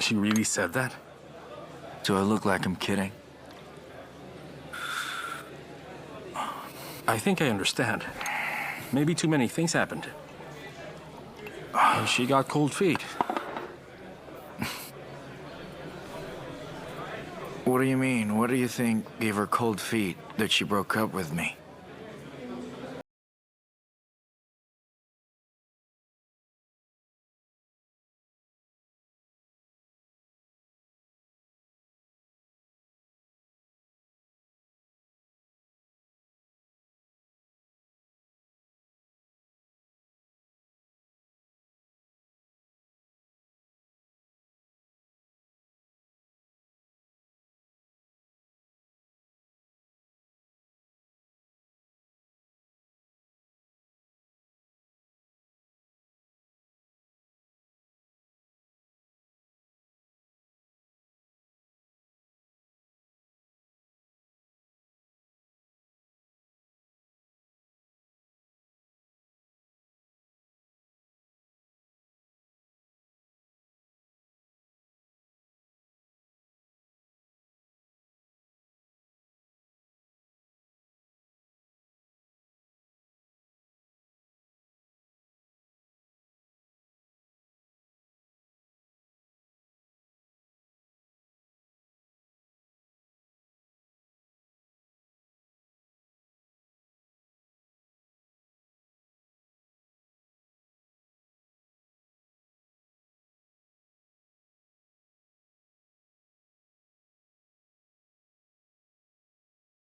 She really said that? Do I look like I'm kidding? I think I understand. Maybe too many things happened. And she got cold feet. What do you mean? What do you think gave her cold feet that she broke up with me?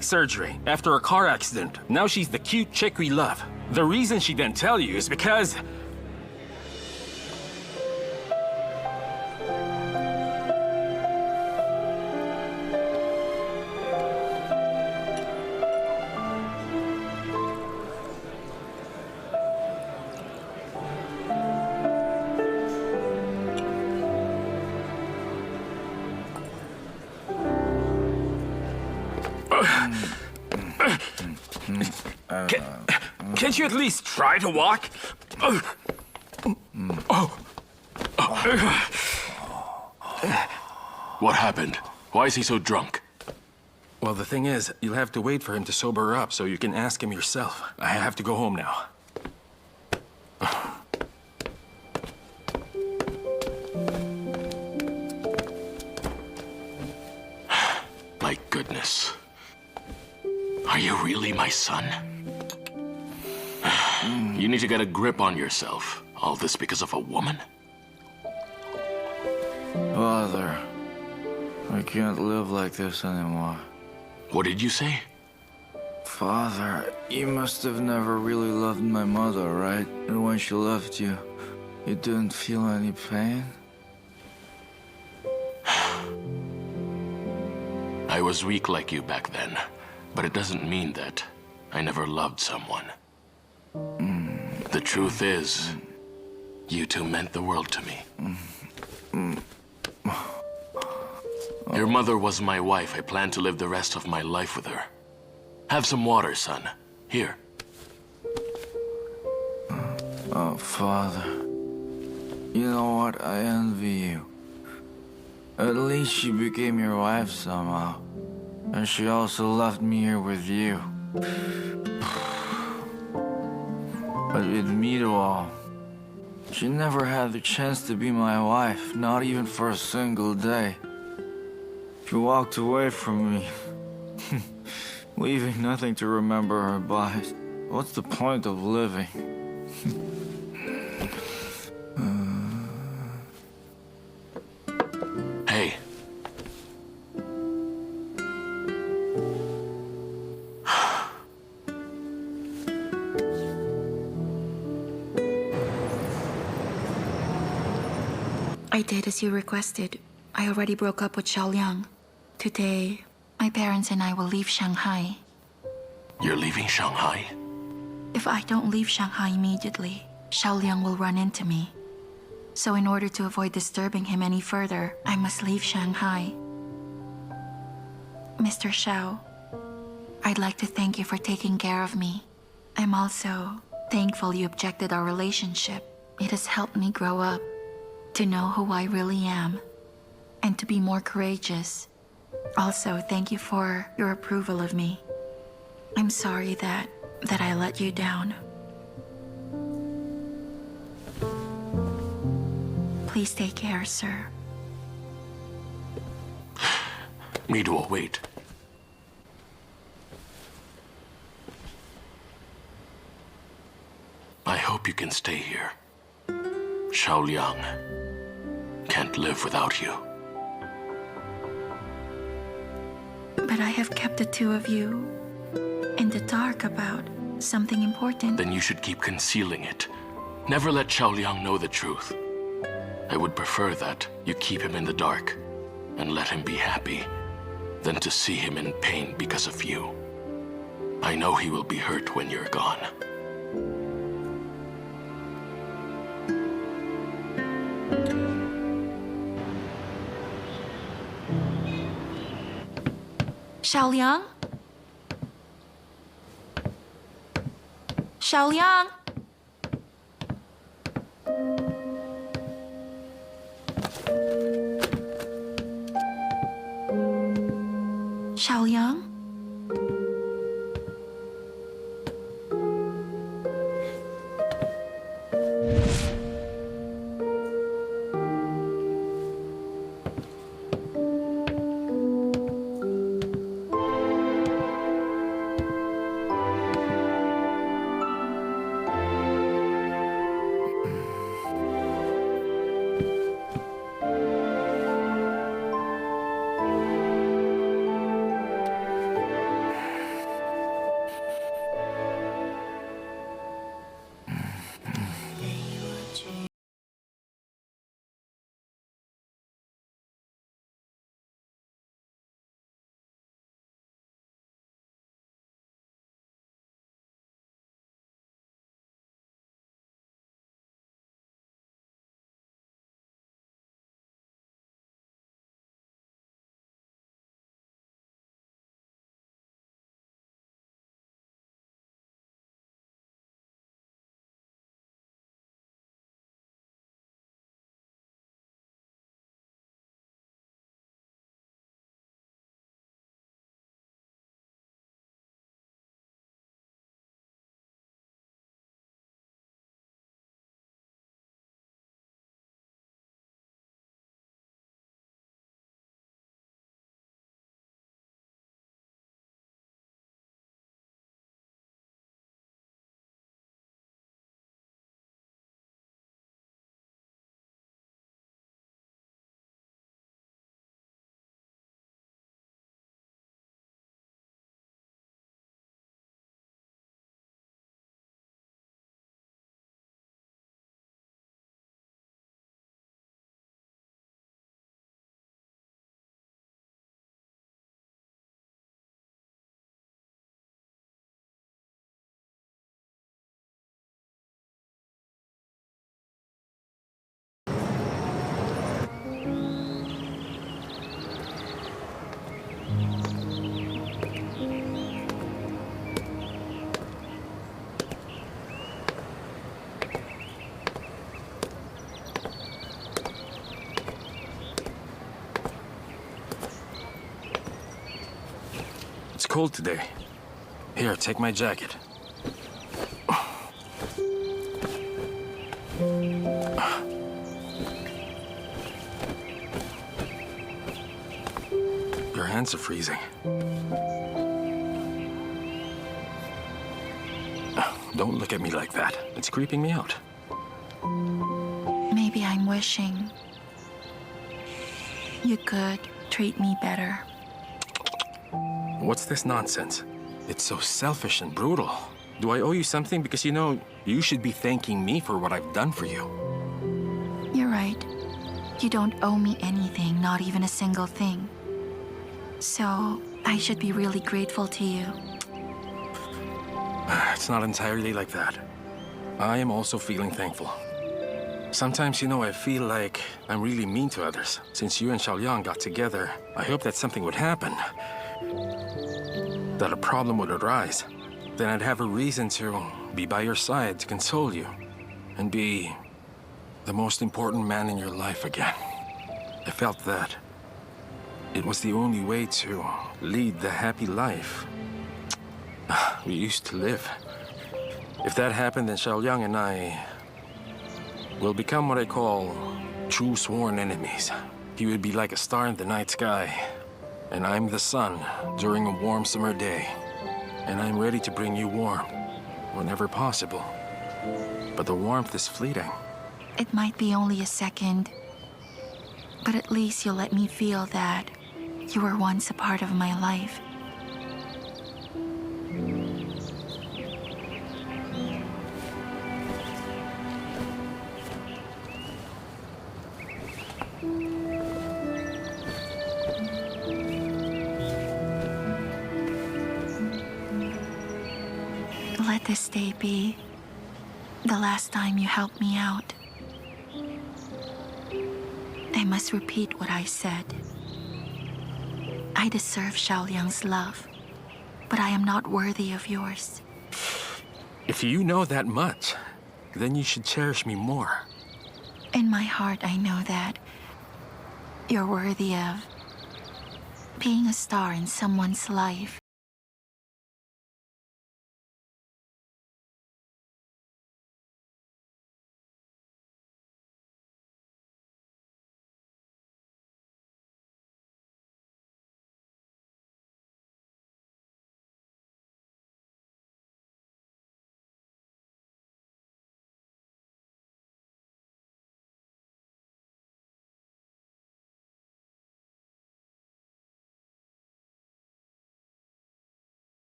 Surgery after a car accident. Now she's the cute chick we love. The reason she didn't tell you is because... Can't you at least try to walk? What happened? Why is he so drunk? Well, the thing is, you'll have to wait for him to sober up so you can ask him yourself. I have to go home now. My goodness. Are you really my son? You need to get a grip on yourself. All this because of a woman? Father, I can't live like this anymore. What did you say? Father, you must have never really loved my mother, right? And when she left you, you didn't feel any pain? I was weak like you back then, but it doesn't mean that I never loved someone. The truth is, you two meant the world to me. Your mother was my wife. I plan to live the rest of my life with her. Have some water, son. Here. Oh, Father. You know what? I envy you. At least she became your wife somehow. And she also left me here with you. But with me to all, she never had the chance to be my wife, not even for a single day. She walked away from me, leaving nothing to remember her by. What's the point of living? Hey. I did as you requested. I already broke up with Xiao Liang. Today, my parents and I will leave Shanghai. You're leaving Shanghai? If I don't leave Shanghai immediately, Xiao Liang will run into me. So in order to avoid disturbing him any further, I must leave Shanghai. Mr. Xiao, I'd like to thank you for taking care of me. I'm also thankful you objected our relationship. It has helped me grow up, to know who I really am. and to be more courageous. Also, thank you for your approval of me. I'm sorry that I let you down. Please take care, sir. Mido, wait. I hope you can stay here. Xiao Liang can't live without you. But I have kept the two of you in the dark about something important. Then you should keep concealing it. Never let Xiao Liang know the truth. I would prefer that you keep him in the dark and let him be happy than to see him in pain because of you. I know he will be hurt when you're gone. Xiao Liang? Xiao Liang? Xiao Liang? It's cold today. Here, take my jacket. Your hands are freezing. Don't look at me like that. It's creeping me out. Maybe I'm wishing you could treat me better. What's this nonsense? It's so selfish and brutal. Do I owe you something? Because you know, you should be thanking me for what I've done for you. You're right. You don't owe me anything, not even a single thing. So, I should be really grateful to you. It's not entirely like that. I am also feeling thankful. Sometimes, you know, I feel like I'm really mean to others. Since you and Xiao Liang got together, I hope that something would happen. That a problem would arise. Then I'd have a reason to be by your side to console you. And be the most important man in your life again. I felt that It was the only way to lead the happy life we used to live. If that happened, then Xiao Liang and I will become what I call true sworn enemies. He would be like a star in the night sky, and I'm the sun during a warm summer day. And I'm ready to bring you warmth whenever possible. But the warmth is fleeting. It might be only a second, but at least you'll let me feel that you were once a part of my life. Let this day be the last time you help me out. I must repeat what I said. I deserve Xiao Liang's love, but I am not worthy of yours. If you know that much, then you should cherish me more. In my heart, I know that you're worthy of being a star in someone's life.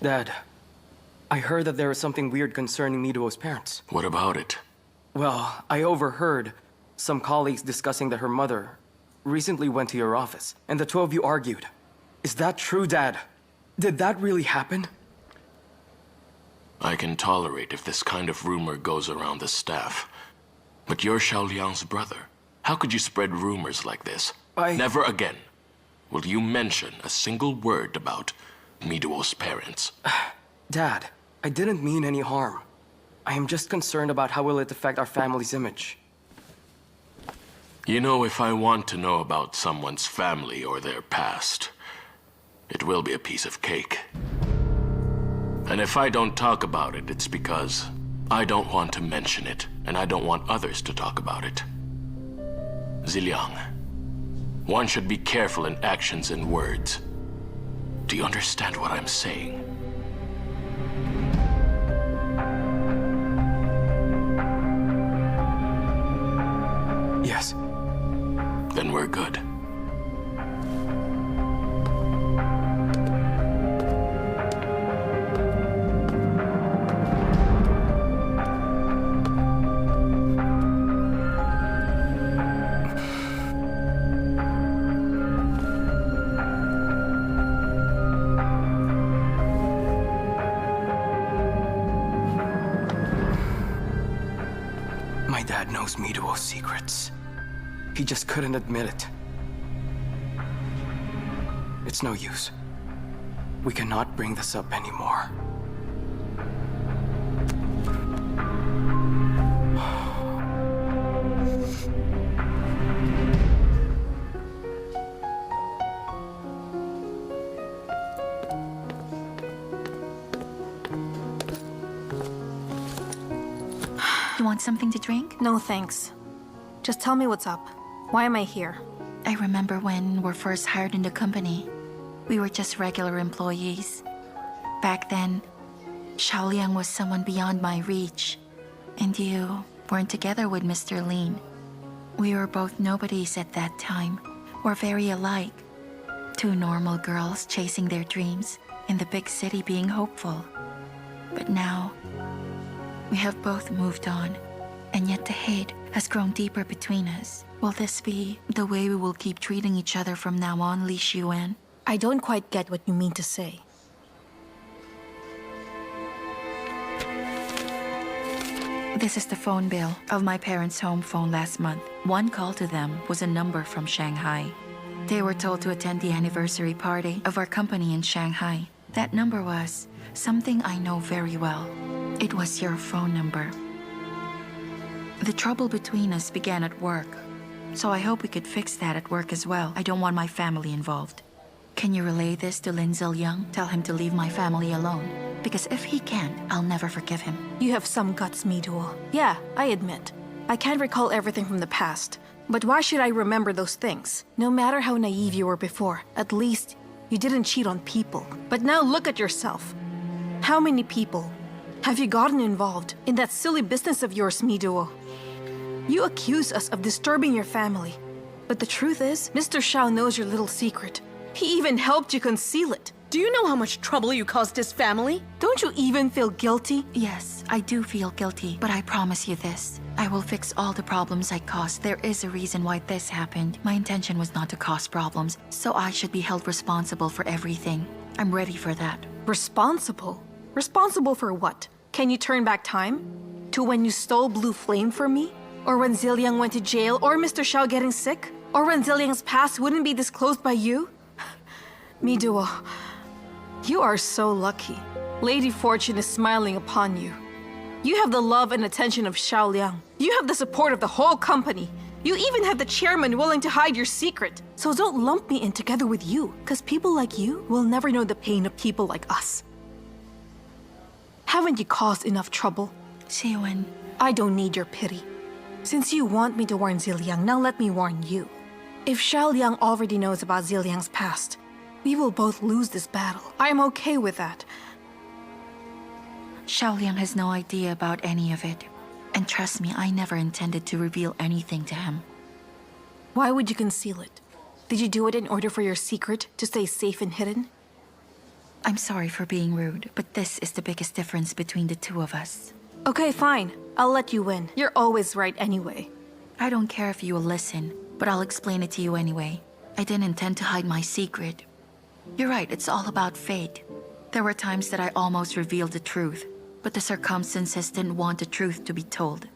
Dad, I heard that there is something weird concerning Miduo's parents. What about it? Well, I overheard some colleagues discussing that her mother recently went to your office, and the two of you argued. Is that true, Dad? Did that really happen? I can tolerate if this kind of rumor goes around the staff. But you're Xiao Liang's brother. How could you spread rumors like this? Never again will you mention a single word about Miduo's parents. Dad, I didn't mean any harm. I am just concerned about how will it affect our family's image. You know, if I want to know about someone's family or their past, it will be a piece of cake. And if I don't talk about it, it's because I don't want to mention it, and I don't want others to talk about it. Ziliang, one should be careful in actions and words. Do you understand what I'm saying? Yes. Then we're good. My dad knows Miduo's secrets. He just couldn't admit it. It's no use. We cannot bring this up anymore. You want something to drink? No, thanks. Just tell me what's up. Why am I here? I remember when we were first hired in the company. We were just regular employees. Back then, Xiao Liang was someone beyond my reach. And you weren't together with Mr. Lin. We were both nobodies at that time. We're very alike. Two normal girls chasing their dreams, in the big city being hopeful. But now, we have both moved on, and yet the hate has grown deeper between us. Will this be the way we will keep treating each other from now on, Li Xuan? I don't quite get what you mean to say. This is the phone bill of my parents' home phone last month. One call to them was a number from Shanghai. They were told to attend the anniversary party of our company in Shanghai. That number was something I know very well. It was your phone number. The trouble between us began at work, so I hope we could fix that at work as well. I don't want my family involved. Can you relay this to Lin Liang? Tell him to leave my family alone. Because if he can't, I'll never forgive him. You have some guts, Miduo. Yeah, I admit. I can't recall everything from the past. But why should I remember those things? No matter how naive you were before, at least you didn't cheat on people. But now look at yourself. How many people have you gotten involved in that silly business of yours, Miduo? You accuse us of disturbing your family. But the truth is, Mr. Xiao knows your little secret. He even helped you conceal it. Do you know how much trouble you caused his family? Don't you even feel guilty? Yes, I do feel guilty, but I promise you this. I will fix all the problems I caused. There is a reason why this happened. My intention was not to cause problems, so I should be held responsible for everything. I'm ready for that. Responsible? Responsible for what? Can you turn back time? To when you stole Blue Flame from me? Or when Ziliang went to jail? Or Mr. Xiao getting sick? Or when Ziliang's past wouldn't be disclosed by you? Miduo, you are so lucky. Lady Fortune is smiling upon you. You have the love and attention of Xiao Liang. You have the support of the whole company. You even have the chairman willing to hide your secret. So don't lump me in together with you, because people like you will never know the pain of people like us. Haven't you caused enough trouble? Xiwen, I don't need your pity. Since you want me to warn Ziliang, now let me warn you. If Xiao Liang already knows about Ziliang's past, we will both lose this battle. I am okay with that. Xiao Liang has no idea about any of it. And trust me, I never intended to reveal anything to him. Why would you conceal it? Did you do it in order for your secret to stay safe and hidden? I'm sorry for being rude, but this is the biggest difference between the two of us. Okay, fine. I'll let you win. You're always right anyway. I don't care if you will listen, but I'll explain it to you anyway. I didn't intend to hide my secret. You're right, it's all about fate. There were times that I almost revealed the truth, but the circumstances didn't want the truth to be told.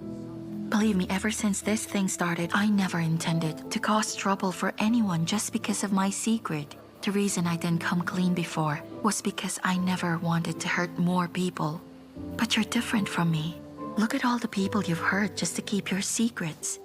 Believe me, ever since this thing started, I never intended to cause trouble for anyone just because of my secret. The reason I didn't come clean before was because I never wanted to hurt more people. But you're different from me. Look at all the people you've hurt just to keep your secrets.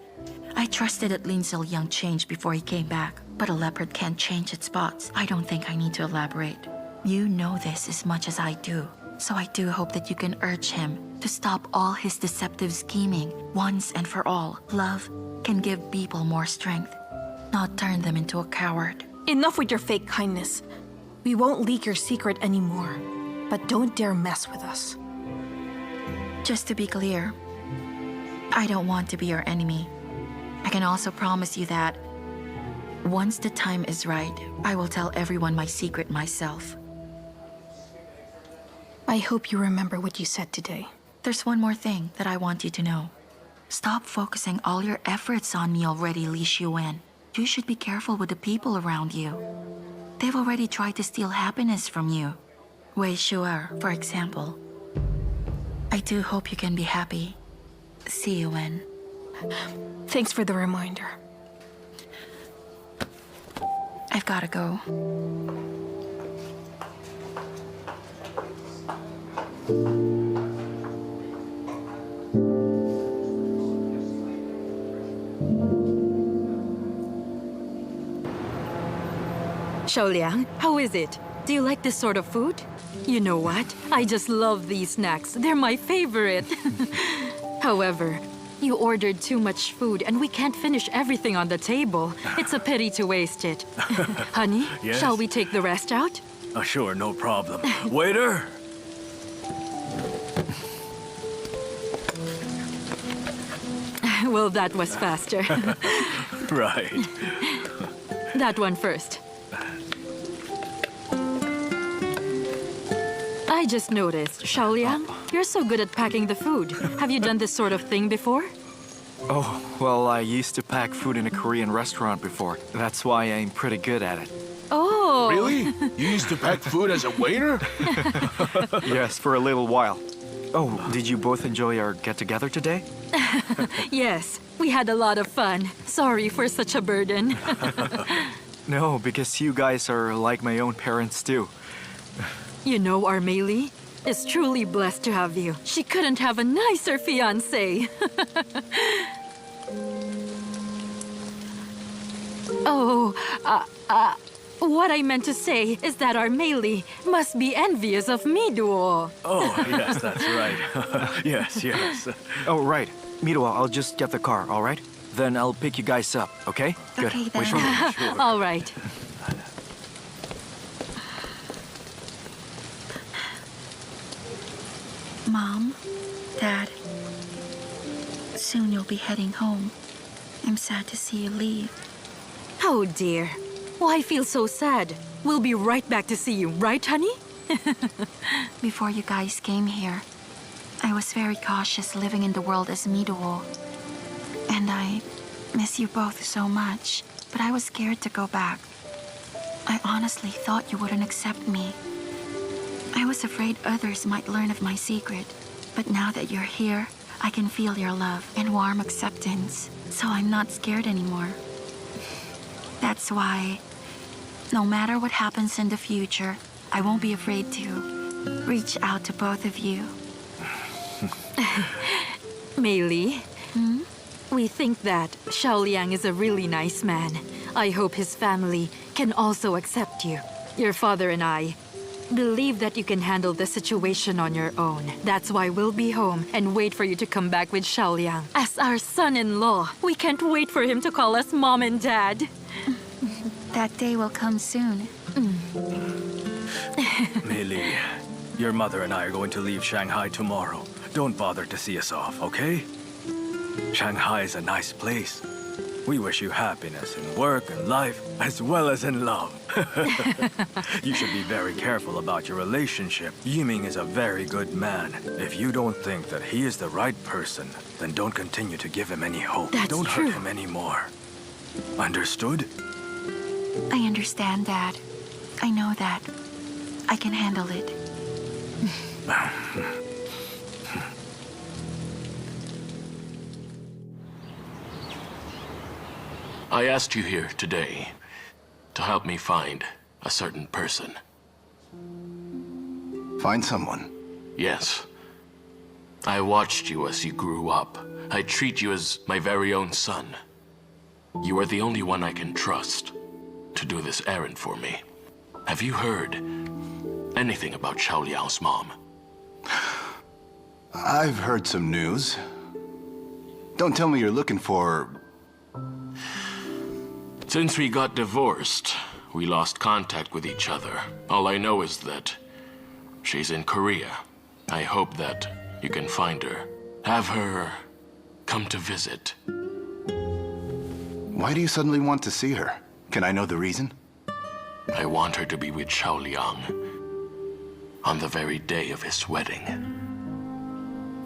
I trusted that Lin Liang changed before he came back, but a leopard can't change its spots. I don't think I need to elaborate. You know this as much as I do, so I do hope that you can urge him to stop all his deceptive scheming once and for all. Love can give people more strength, not turn them into a coward. Enough with your fake kindness. We won't leak your secret anymore, but don't dare mess with us. Just to be clear, I don't want to be your enemy. I can also promise you that once the time is right, I will tell everyone my secret myself. I hope you remember what you said today. There's one more thing that I want you to know. Stop focusing all your efforts on me already, Li Xuan. You should be careful with the people around you. They've already tried to steal happiness from you. Wei Shu'er, for example. I do hope you can be happy. See you when. Thanks for the reminder. I've gotta go. Xiao Liang, how is it? Do you like this sort of food? You know what? I just love these snacks. They're my favorite. However, you ordered too much food and we can't finish everything on the table. It's a pity to waste it. Honey, Yes? shall we take the rest out? Sure, no problem. Waiter! Well, that was faster. Right. That one first. I just noticed, Xiao Liang, you're so good at packing the food. Have you done this sort of thing before? Oh, well, I used to pack food in a Korean restaurant before. That's why I'm pretty good at it. Oh. Really? You used to pack food as a waiter? Yes, for a little while. Oh, did you both enjoy our get-together today? Yes, we had a lot of fun. Sorry for such a burden. No, because you guys are like my own parents too. You know, our Mei Li is truly blessed to have you. She couldn't have a nicer fiancé. Oh, what I meant to say is that our Mei Li must be envious of me, duo. Oh, yes, that's right. Yes. Oh, right. Miruo, I'll just get the car, all right? Then I'll pick you guys up, okay? Good. Okay, then. Wait for me. All right. Mom, Dad, soon you'll be heading home. I'm sad to see you leave. Oh dear. Why feel so sad? We'll be right back to see you, right, honey? Before you guys came here, I was very cautious living in the world as Miduo. And I miss you both so much, but I was scared to go back. I honestly thought you wouldn't accept me. I was afraid others might learn of my secret, but now that you're here, I can feel your love and warm acceptance, so I'm not scared anymore. That's why, no matter what happens in the future, I won't be afraid to reach out to both of you. Mei Li, we think that Xiao Liang is a really nice man. I hope his family can also accept you. Your father and I believe that you can handle the situation on your own. That's why we'll be home and wait for you to come back with Xiao Liang as our son-in-law. We can't wait for him to call us mom and dad. That day will come soon. Mei Li, your mother and I are going to leave Shanghai tomorrow. Don't bother to see us off, okay? Shanghai is a nice place. We wish you happiness in work and life, as well as in love. You should be very careful about your relationship. Yi Ming is a very good man. If you don't think that he is the right person, then don't continue to give him any hope. That's don't true. hurt him anymore. Understood? I understand, Dad. I know that. I can handle it. I asked you here today to help me find a certain person. Find someone. Yes. I watched you as you grew up. I treat you as my very own son. You are the only one I can trust to do this errand for me. Have you heard anything about Xiao Liang's mom? I've heard some news. Don't tell me you're looking for... Since we got divorced, we lost contact with each other. All I know is that she's in Korea. I hope that you can find her. Have her come to visit. Why do you suddenly want to see her? Can I know the reason? I want her to be with Xiao Liang on the very day of his wedding.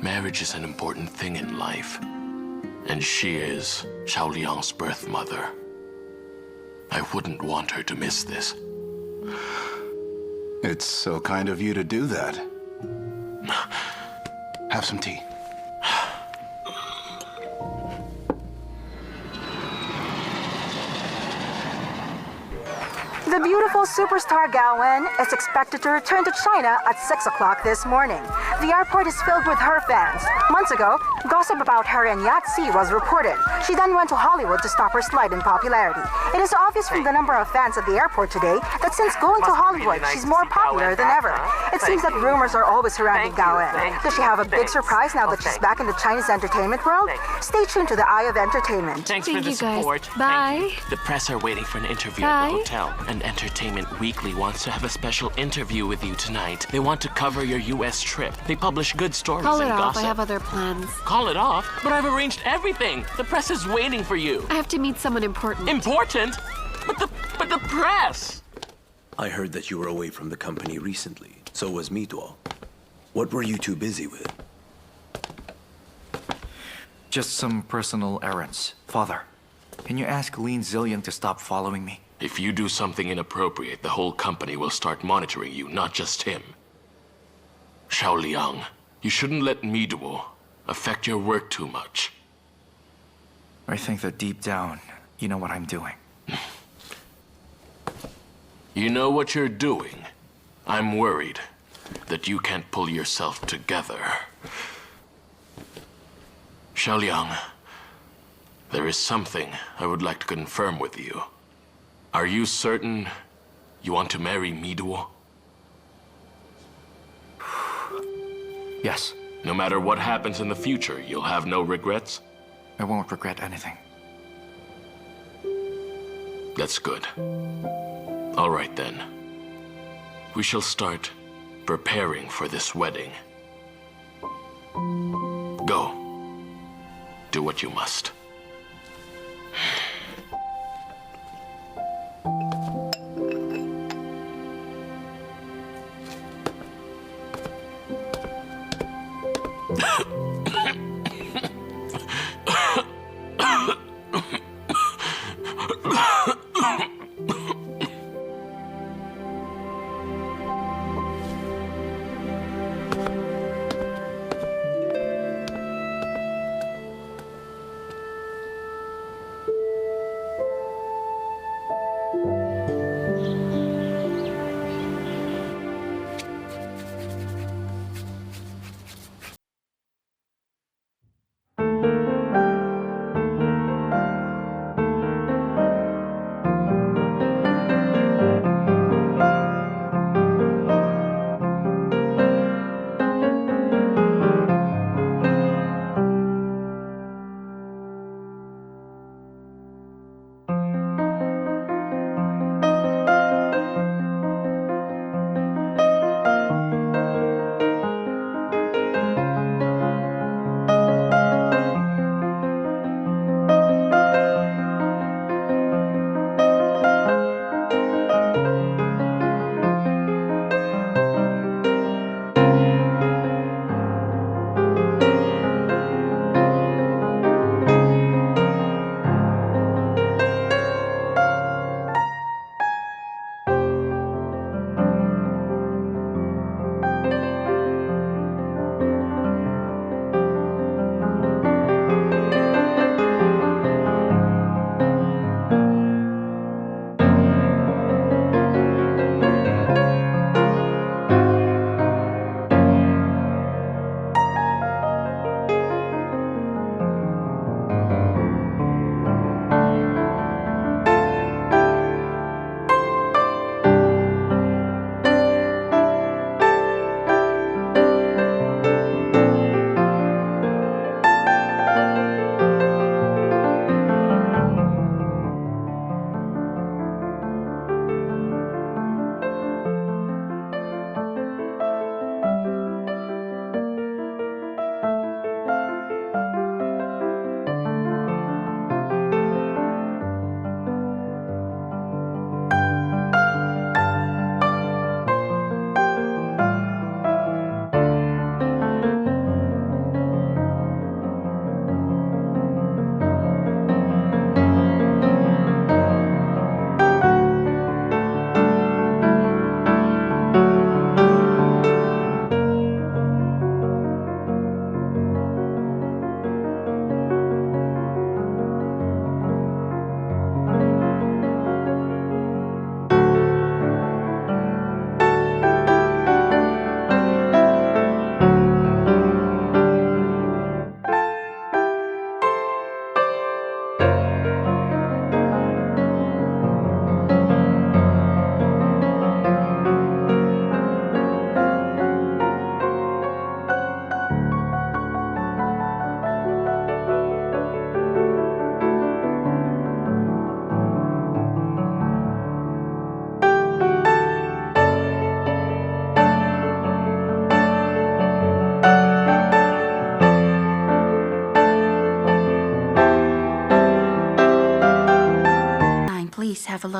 Marriage is an important thing in life, and she is Xiao Liang's birth mother. I wouldn't want her to miss this. It's so kind of you to do that. Have some tea. The beautiful superstar Gao Wen is expected to return to China at 6 o'clock this morning. The airport is filled with her fans. Months ago, gossip about her and Yatsi was reported. She then went to Hollywood to stop her slide in popularity. It is obvious from the number of fans at the airport today that since going to Hollywood, she's more popular than ever. It seems that rumors are always surrounding Gao En. Does she have a big surprise now that she's back in the Chinese entertainment world? Stay tuned to the Eye of Entertainment. Thanks for the support. Bye. The press are waiting for an interview at the hotel, and Entertainment Weekly wants to have a special interview with you tonight. They want to cover your U.S. trip. They publish good stories Call and it off. gossip. I have other plans. Call it off? But I've arranged everything. The press is waiting for you. I have to meet someone important. Important? But the press! I heard that you were away from the company recently. So was Mito. What were you too busy with? Just some personal errands. Father, can you ask Lin Zillion to stop following me? If you do something inappropriate, the whole company will start monitoring you, not just him. Xiao Liang, you shouldn't let Miduo affect your work too much. I think that deep down, you know what I'm doing. You know what you're doing. I'm worried that you can't pull yourself together. Xiao Liang, there is something I would like to confirm with you. Are you certain you want to marry Miduo? Yes. No matter what happens in the future, you'll have no regrets? I won't regret anything. That's good. All right then. We shall start preparing for this wedding. Go. Do what you must.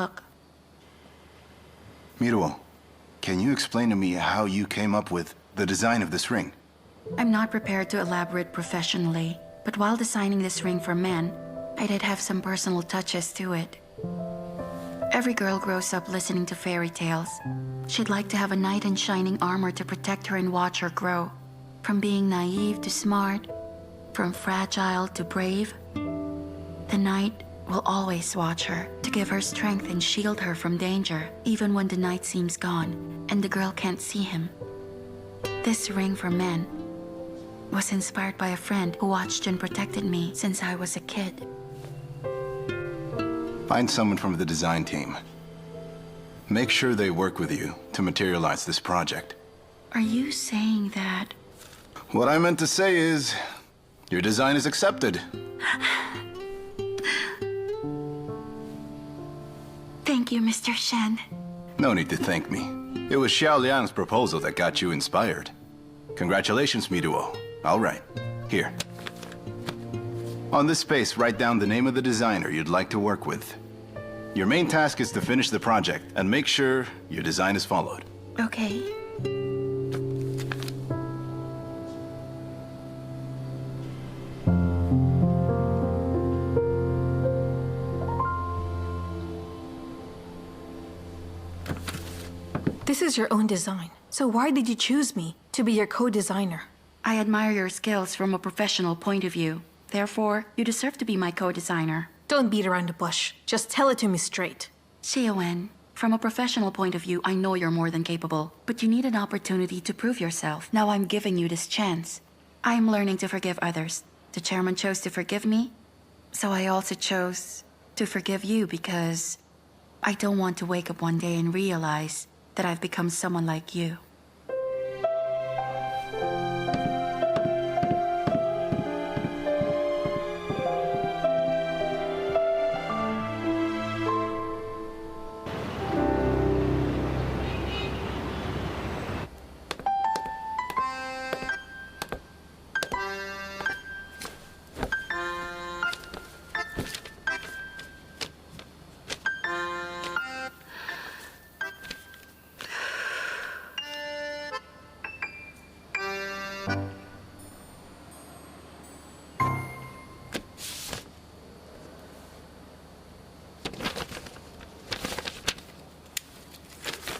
look. Miruo, can you explain to me how you came up with the design of this ring? I'm not prepared to elaborate professionally, but while designing this ring for men, I did have some personal touches to it. Every girl grows up listening to fairy tales. She'd like to have a knight in shining armor to protect her and watch her grow. From being naive to smart, from fragile to brave. The knight will always watch her to give her strength and shield her from danger, even when the knight seems gone and the girl can't see him. This ring for men was inspired by a friend who watched and protected me since I was a kid. Find someone from the design team. Make sure they work with you to materialize this project. Are you saying that? What I meant to say is, your design is accepted. Thank you, Mr. Shen. No need to thank me. It was Xiao Liang's proposal that got you inspired. Congratulations, Miruo. All right, here. On this space, write down the name of the designer you'd like to work with. Your main task is to finish the project and make sure your design is followed. Okay. This is your own design. So why did you choose me to be your co-designer? I admire your skills from a professional point of view. Therefore, you deserve to be my co-designer. Don't beat around the bush. Just tell it to me straight. Xiaowen, from a professional point of view, I know you're more than capable, but you need an opportunity to prove yourself. Now I'm giving you this chance. I'm learning to forgive others. The chairman chose to forgive me, so I also chose to forgive you because I don't want to wake up one day and realize that I've become someone like you.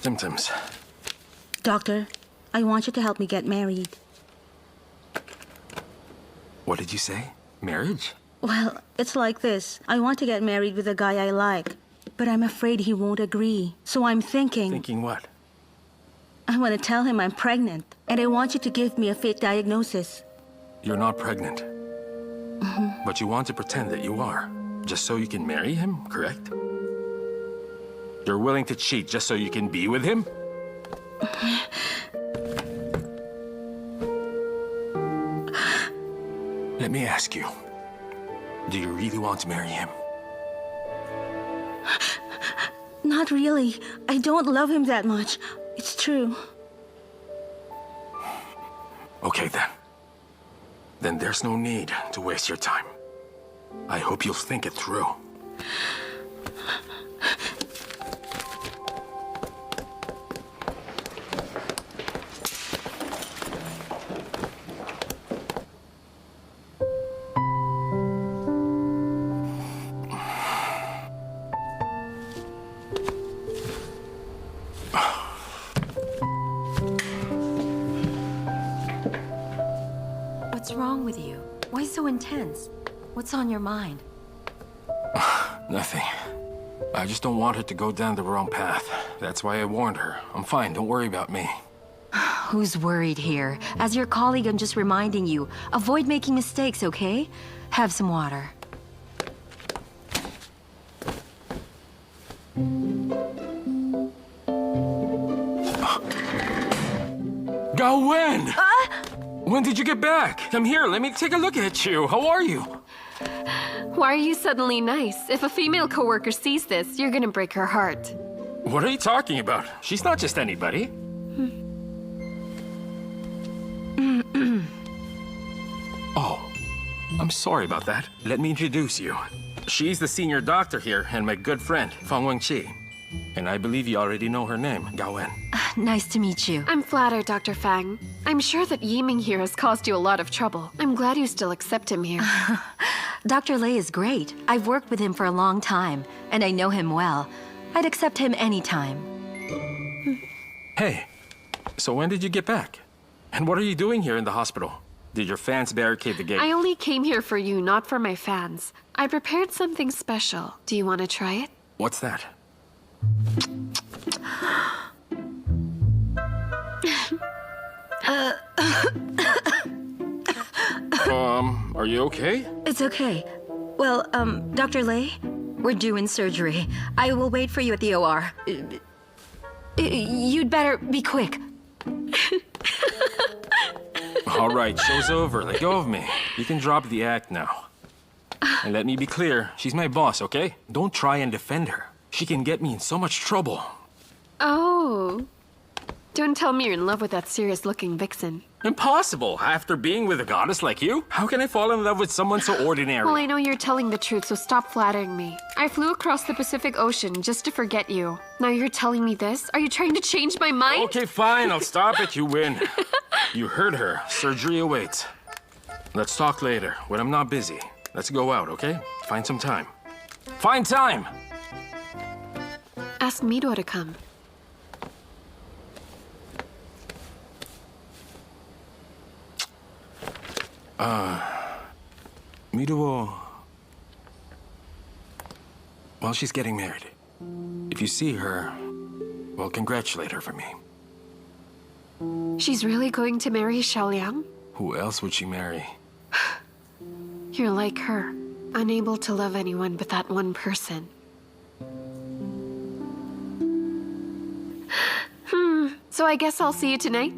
Symptoms. Doctor, I want you to help me get married. What did you say? Marriage? Well, it's like this. I want to get married with a guy I like, but I'm afraid he won't agree. So I'm thinking... Thinking what? I want to tell him I'm pregnant, and I want you to give me a fake diagnosis. You're not pregnant. But you want to pretend that you are, just so you can marry him, correct? You're willing to cheat just so you can be with him? Let me ask you, do you really want to marry him? Not really. I don't love him that much. It's true. Okay, then. Then there's no need to waste your time. I hope you'll think it through. What's wrong with you? Why so intense? What's on your mind? Nothing. I just don't want her to go down the wrong path. That's why I warned her. I'm fine, don't worry about me. Who's worried here? As your colleague, I'm just reminding you, avoid making mistakes, okay? Have some water. Gao Wen! When did you get back? Come here, let me take a look at you. How are you? Why are you suddenly nice? If a female coworker sees this, you're gonna break her heart. What are you talking about? She's not just anybody. Oh, I'm sorry about that. Let me introduce you. She's the senior doctor here and my good friend, Feng Wenqi. And I believe you already know her name, Gao Wen. Nice to meet you. I'm flattered, Dr. Fang. I'm sure that Yi Ming here has caused you a lot of trouble. I'm glad you still accept him here. Dr. Lei is great. I've worked with him for a long time, and I know him well. I'd accept him anytime. Hey, so when did you get back? And what are you doing here in the hospital? Did your fans barricade the gate? I only came here for you, not for my fans. I prepared something special. Do you want to try it? What's that? Are you okay? It's okay. Well, Dr. Lei, we're due in surgery. I will wait for you at the OR. You'd better be quick. All right, show's over. Let go of me. You can drop the act now. And let me be clear, she's my boss, okay? Don't try and defend her. She can get me in so much trouble. Oh. Don't tell me you're in love with that serious-looking vixen. Impossible. After being with a goddess like you, how can I fall in love with someone so ordinary? Well, I know you're telling the truth, so stop flattering me. I flew across the Pacific Ocean just to forget you. Now you're telling me this? Are you trying to change my mind? Okay, fine. I'll stop it. You win. You heard her. Surgery awaits. Let's talk later, when I'm not busy. Let's go out, okay? Find some time. Find time! Ask Mido to come. Mido... Well, she's getting married. If you see her, well, congratulate her for me. She's really going to marry Xiao Liang? Who else would she marry? You're like her, unable to love anyone but that one person. So I guess I'll see you tonight?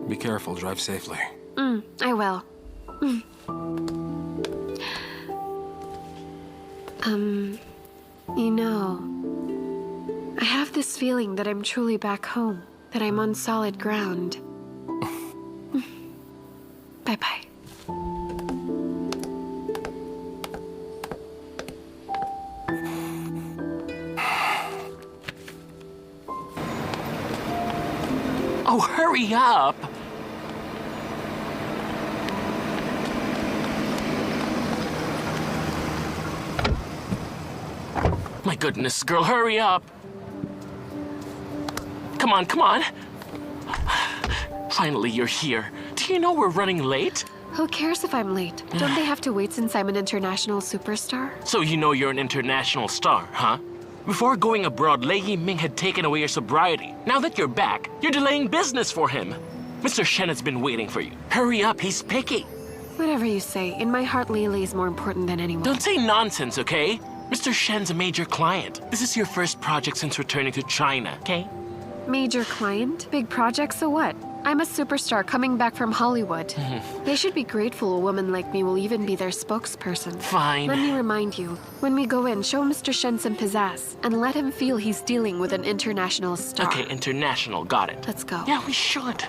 Be careful, drive safely. I will. You know, I have this feeling that I'm truly back home, that I'm on solid ground. Bye-bye. Oh, hurry up! My goodness, girl, hurry up! Come on, come on! Finally, you're here. Do you know we're running late? Who cares if I'm late? Don't they have to wait since I'm an international superstar? So you know you're an international star, huh? Before going abroad, Lei Yi Ming had taken away your sobriety. Now that you're back, you're delaying business for him. Mr. Shen has been waiting for you. Hurry up, he's picky. Whatever you say, in my heart, Lei is more important than anyone. Don't say nonsense, okay? Mr. Shen's a major client. This is your first project since returning to China, okay? Major client? Big project, so what? I'm a superstar coming back from Hollywood. They should be grateful a woman like me will even be their spokesperson. Fine. Let me remind you, when we go in, show Mr. Shen some pizzazz and let him feel he's dealing with an international star. Okay, international, got it. Let's go. Yeah, we should.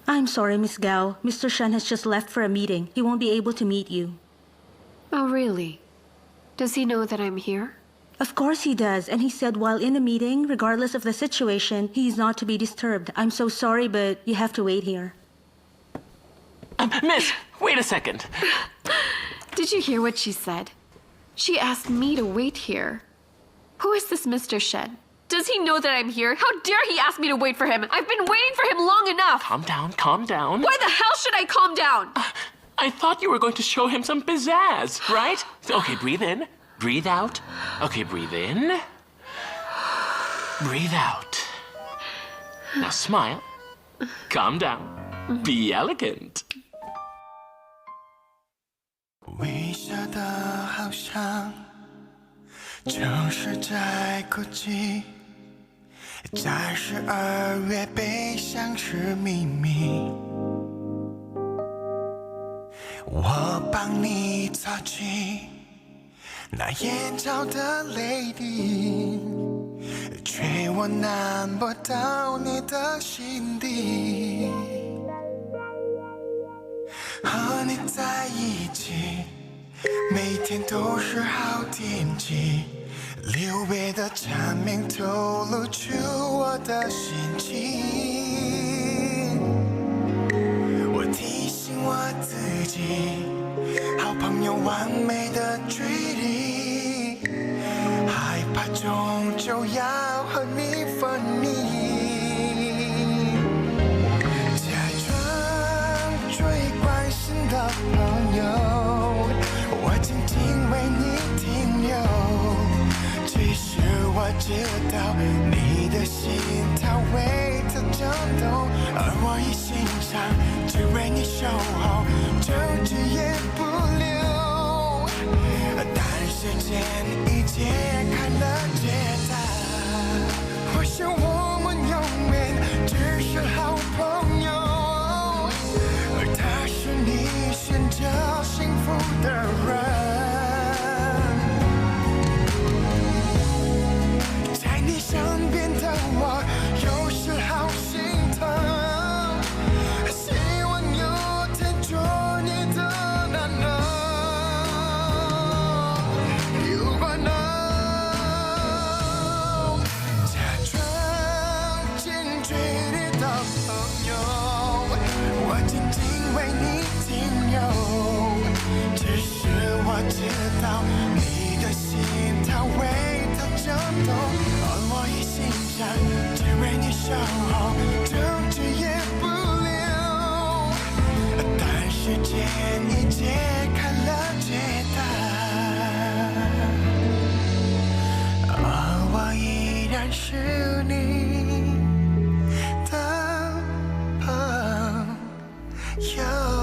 I'm sorry, Miss Gao. Mr. Shen has just left for a meeting. He won't be able to meet you. Oh, really? Does he know that I'm here? Of course he does, and he said while in a meeting, regardless of the situation, he's not to be disturbed. I'm so sorry, but you have to wait here. Miss, wait a second. Did you hear what she said? She asked me to wait here. Who is this Mr. Shen? Does he know that I'm here? How dare he ask me to wait for him? I've been waiting for him long enough. Calm down, calm down. Why the hell should I calm down? I thought you were going to show him some pizzazz, right? Okay, breathe in, breathe out. Okay, breathe in, breathe out. Now smile, calm down, be elegant. 微笑的好像正是在哭泣，在12月悲伤是秘密。我帮你擦去那眼角的泪滴，却我难摸到你的心底。在一起，每天都是好天气。留别的蝉鸣透露出我的心情。我提醒我自己，好朋友完美的距离，害怕终究要和你分离。的朋友，我静静为你停留。其实我知道你的心它为它颤动，而我一心肠只为你守候，争执也不留。但时间已揭开了解答，或许我们永远只是好朋友。他是你选择幸福的人，在你身边的我有时好心疼，希望有天做你的男人。如果能假装近距离的朋友，我静静为你停留，只是我知道你的心它为它颤动，而我一心想只为你守候，争执也不留。但时间已揭开了解答，而我依然是你的朋友。